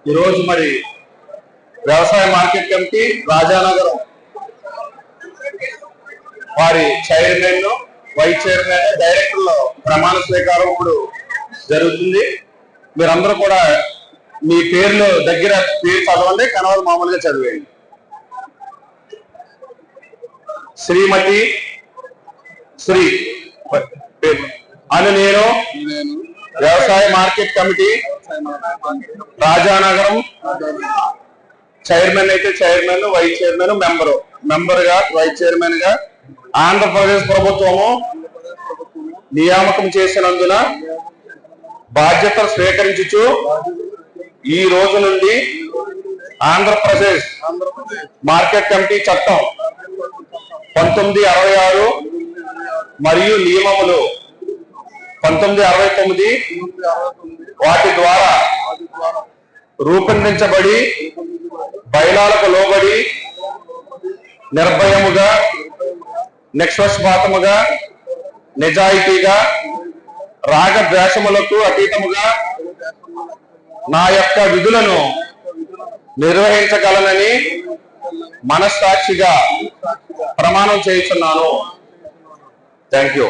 ఈరోజు మరి వ్యవసాయ మార్కెట్ కమిటీ రాజానగరం వారి చైర్మన్, వైస్ చైర్మన్, డైరెక్టర్ల ప్రమాణ స్వీకారం ఇప్పుడు జరుగుతుంది. మీరందరూ కూడా మీ పేర్లు దగ్గర పేరు చదవండి, కనవలు మామూలుగా చదివేయండి. శ్రీమతి శ్రీ అని నేను వ్యవసాయ మార్కెట్ కమిటీ రాజానగరం చైర్మన్ అయితే చైర్మన్, వైస్ చైర్మన్, మెంబర్ గా వైస్ చైర్మన్ గా ఆంధ్రప్రదేశ్ ప్రభుత్వము నియామకం చేసినందున బాధ్యతలు స్వీకరించుచు ఈ రోజు నుండి ఆంధ్రప్రదేశ్ మార్కెట్ కమిటీ చట్టం 1966 మరియు నియమములు 1969 వాటి ద్వారా రూపొందించబడి బయలాలకు లోబడి నిర్భయముగా, నిష్పక్షపాతముగా, నిజాయితీగా, రాగద్వేషములకు అతీతముగా నా యొక్క విధులను నిర్వహించగలనని మనస్సాక్షిగా ప్రమాణం చేయుచున్నాను. Thank you.